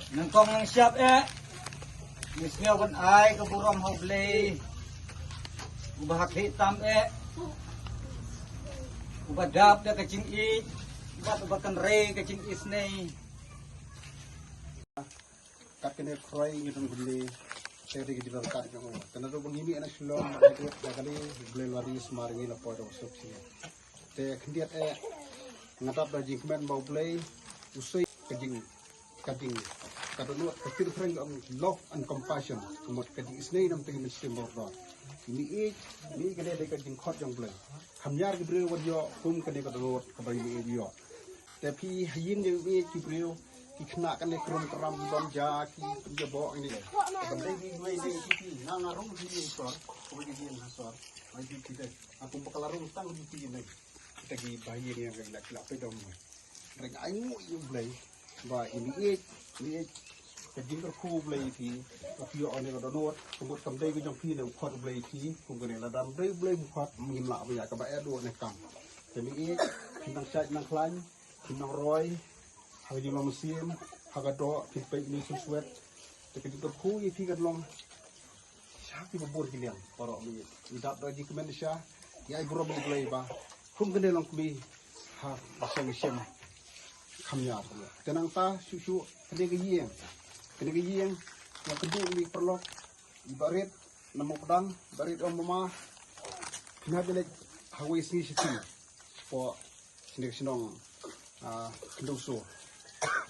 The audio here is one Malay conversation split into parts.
Nang kong nang siap mismeo kan ay kaburam hoblay. Ubahak hitam ubadap da kacing i. Ubakan re kacing isnay. Kat kena kroy ngitong beli saya di gitar kat kamu. Karena tu begini anak sulung itu kali beli lari semaringi lapor dah masuk sini. Te kendiat ngatap dah jingmen bau beli usai kajing kadang kecil friend love and compassion. Kemudian kajing isni nam tengah mesti berdor. Ini kena dekat jing khot yang beli. Hamyar beli wajah pun kena kadang kebayi dia. Tapi hayin yang beli kena kan ekrom keram don jaki penjebok ini deh. Benda ini nang arung ini sor, kemudian dia nasor. Lagi kita, aku bakal arung tang di sini. Kita gi bayi ni yang lelaki pedom. Mereka ayu yang beli, bah ini kejing terku beli ti, tapi orang yang ada noot, kemudian sampai ke jangki ni ukot beli ti, kemudian ada beli ukot mengimla banyak kebaik dua nekam. Jadi tentang cak nang klan, tentang roy. Hari di musim, harga doa kita ini sesuai. Tapi kita kui tiga long, siapa yang bor kilian para ini. Tidak lagi kemenisha, ya ibu romi belai bah. Kum kena long kumi, ha macam kamnya. Tenang ta, susu kena gayeng, yang kedua ini perlu ibarat nama pedang, ibarat orang mama. Kena beli hawa sini situ, po sini senong kendoso.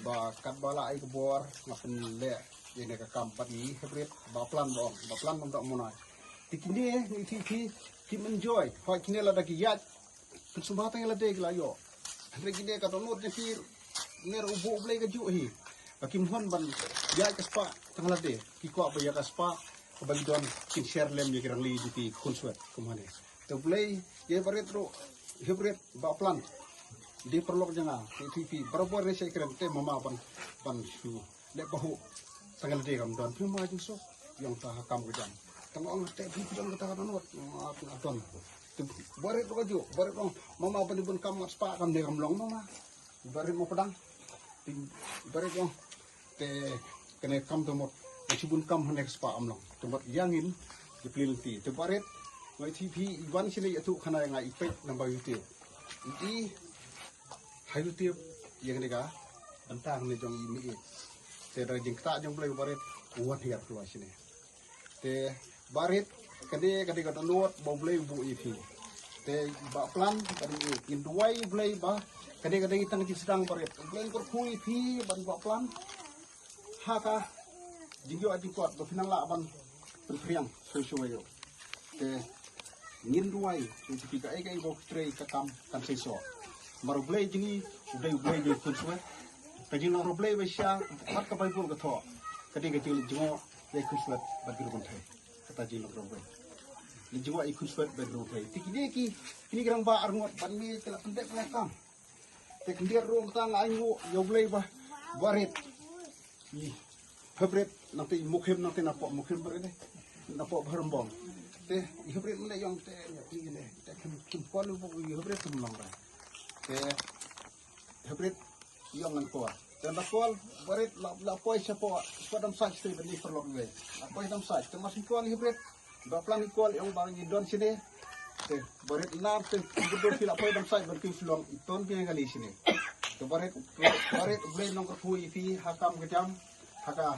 Ba kat bala ai kebor ngapen le ini ke kampat ni hybrid ba plan mong monai tikini ni ti enjoy ha kini la daki yat kesumata yang lade glayo andre kini ka donor je fir ner ubo blai ka ju hi bakim hon ban ya ka spa tang lade ki ko ba ya ka spa ko bagi don kin share lem ye kirang li di kunswet kumane to blai ye baretro hybrid ba plan di perlok jangan TV berapa ni saya kirim teh mama pan su lek bahu tanggal dia kam don film aja so yang tak kam kejam tengok orang teh film kita kan not don baret baju baret dong mama pan pun kam spa kam dia kam long mama baret mau pedang baret dong teh kena kam tu mau cibun kam hendak spa am long tempat yangin di peliti tu baret mai TV iban sini itu kena yang ipek nambah itu ini hayu tiap yang ni kah, bentang ni jong ini, saya dah jengkta jong belai barit, uat hiat keluar sini. Te barit, kade kata nuat bau belai bu itu. Te bak plan kade induai belai bah, kade kita ngi sedang barit, belai berkui itu ban bak plan. Haka jingyo aji kuat, berfinang lah ban berfriang sesuai yo. Te nginduai, itu tiga ekai bau tray kakam kan sesuai. Maru blay jingi blay je kunswe kajing nang blay besya mat ka bai pun ka tho kadi ka jil jingo ye kunswe ba ki kon thai kata jil nang blay ni jingo ai kunswe ba ro thai tikini kini grang ba arngot ban mi kala pendek pelakam te kendir ro tang ayu yo blay ba barit ni favorite nanti mukhem nanti napok mukhem ber ni napok berembong te favorite mele yang te ni te kim kwalu bu favorite tumlang ra hybrid yang nangkua dan bakal barit lapoi siapa padam saj tu beli perlu gue lapoi dam saj termasuk kual hybrid baplan kual yang bagi don sini barit enam tu betul si lapoi dam saj berki flong iton dia kali sini tu barit beli nongkor kui fi hakam kejam haka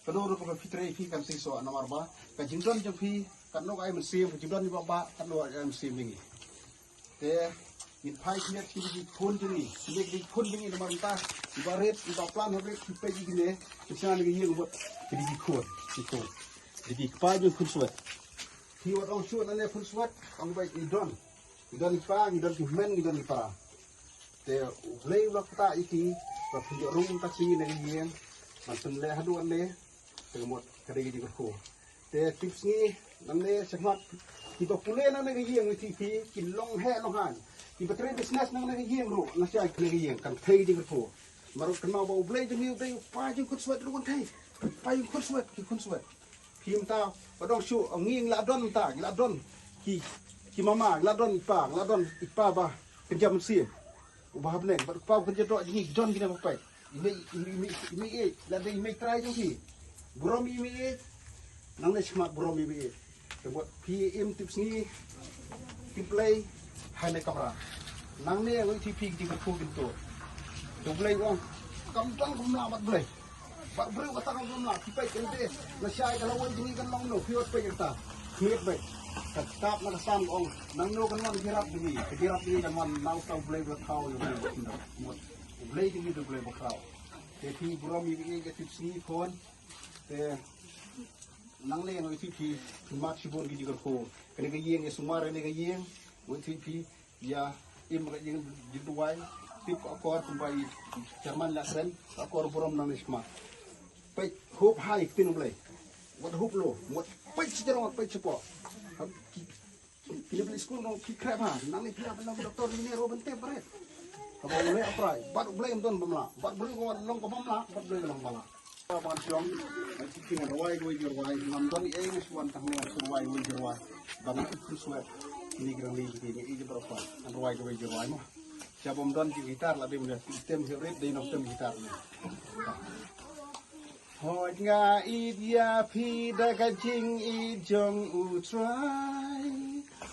kedua rupa fitri fi kan siso nomor ba kajindon je fi kan nok ai mesim kajindon ni bapa kan nok ai mesim ini in pai kini di pun jeni, di pun jeni nomor entah ibarat plan habis kita gini, kita lagi yang buat jadi jadi paju kunsuat. Hiwat orang suat ane kunsuat, orang baik idon ipa, idon kimen, idon ipara. Te ulai ulak kita iki, berpinjak rum tak sini lagi yang, macam le haduan le, temut kadang jadi berku. Te tips ni, namne semat kita pulai nang lagi yang TV, kilong he longan. Iba try business nang nagiging ro nasi ay nagiging kan thay di ko marot kan mau blay jemi blay pa jeng kun swat ro thay pa jeng kun swat him ta padong shu nging la don ta la don ki mama la don ipa ba kerja mesin ubah bleng pa kerja do jeng don gina pa imi lada imi try jong si burom imi nang na smak burom imi buat PM tips ni play hai na kamera nang ne ang TP di ko ginto to play wong kampang kumla mat play ba bro kata kumla kipai kente na siya kalawon dingi kan long no piot pa kita kiet ba tetap na kasam ong nang no kan man hirap dingi kan man now sa play with how you mo play dingi to play bakau te pi burom imi ke tips ni kon te nang le ang TP mat sibon gidi ko kene ga yeng sumare ne ga yeng TP ya im ga yeng jituai tip akor kumbai Jerman lasen akor burom nang isma pai hoop hai tin blai wat hoop lo wat pai chidero pai chipo kini beli school no ki krep ha nang ni pia belam doktor ni roben te pare kabo le aprai bat blai don bamla bat blai ko long ko bamla bat blai long bala ban siong kini roi go jorwai nam don e ni suan tang ni roi go jorwai bang ku suat ni grang li ni e berapa an roi go jorwai mo siapa don di gitar lebih mudah sistem hybrid di nom gitar ni hoi nga idya pi da ka jing i jong u try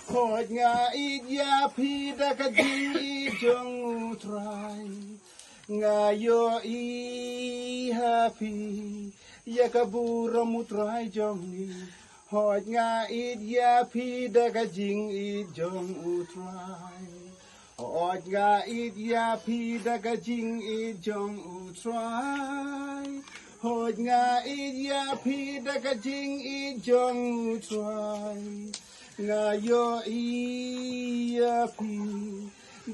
hoi nga idya pi da ka jing i jong u try nga yo i happy ya ka buro mu try jong ni hoi nga idya pi da ka jing i jong u try hoi nga idya pi da ka jing i jong u try hoi nga idya pi da ka jing i jong u try nga yo i pi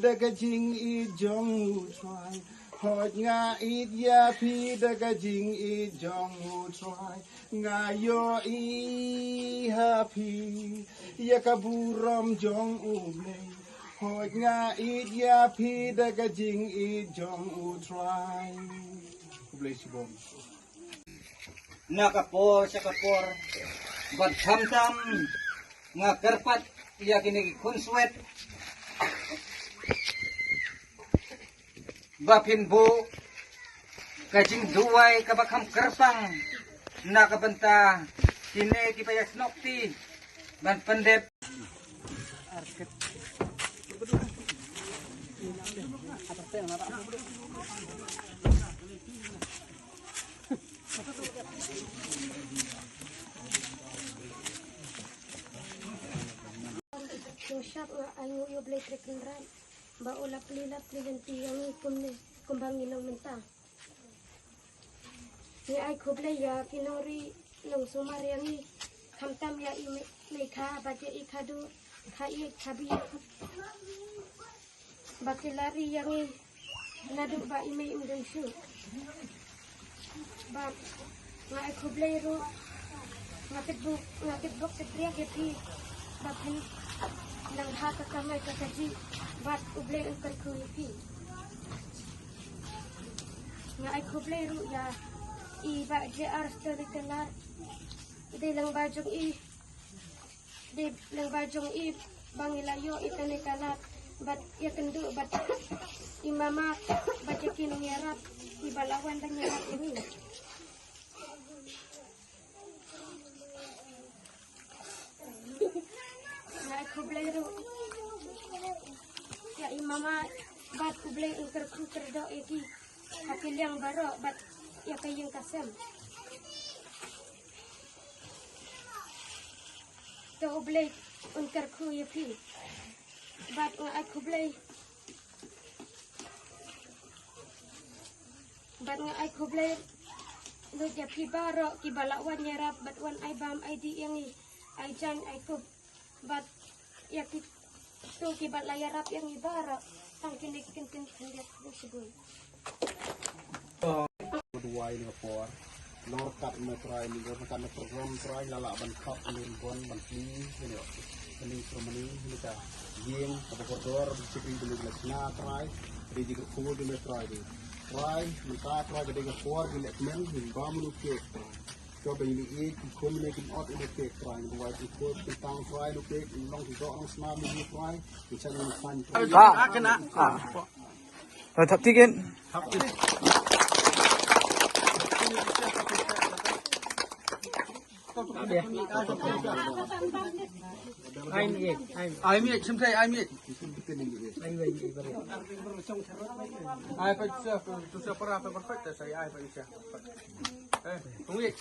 da ka jing i jong u try hoi nga idya pi da ka jing i jong u try nga yo i happy ya ka burom jong u play hoi nga idya pi da ka jing i jong u try bless you Nakapor sa kapor bat samsam nga kerpat iya kini kunswet bapin bu kajing duway kabakam kerpang nakabanta kini kipayas nokti ban pendep Siap ayo yo blay trekendran ba ulap lilap liganti yang kumbangin ng menta ni ay kublay ya kinori ng sumari yang kamtam ya may ka baje ikadu kai kabi bakilari yang nadu ba imay imdenshu ba nga ay kublay ro ngakitbuk setriya kiti bakin nang haka kamay kakaji bat ublay ang kalkulipi nga ay kublay ru ya iba JR storyteller di lang bajong i bangilayo itanikalat bat yakendu bat imama bajakin yarap ibalawan dan yarap ini kublay ro ya imama bat kublay ingker do eki hakilyang baro bat ya kayeng kasem to kublay ingker ku yepi bat nga kublay bat nga ay kublay lo ja pi baro kibalawan yarap bat wan ay bam ay di yang ay jan ay kub bat ya itu kibat layarap yang ibarat tang kini kendet sebut. Kedua ini kapor, lorkat metrai ini lorkat program try lala ban kap limbon ban ini instrumen ini kita yang kapor sikring dulu lesna try di jika full dulu try di try kita try ke dengan kapor di lesmen hingga menuju coba ini kombinasi out ini ke try buat ikut tentang try lu ke long di doang smart ini try bisa ini fun kena thập tiết Ai mi semtai ai mi. Ai pa siya para perfect saya ai pa siya. Eh, ungit.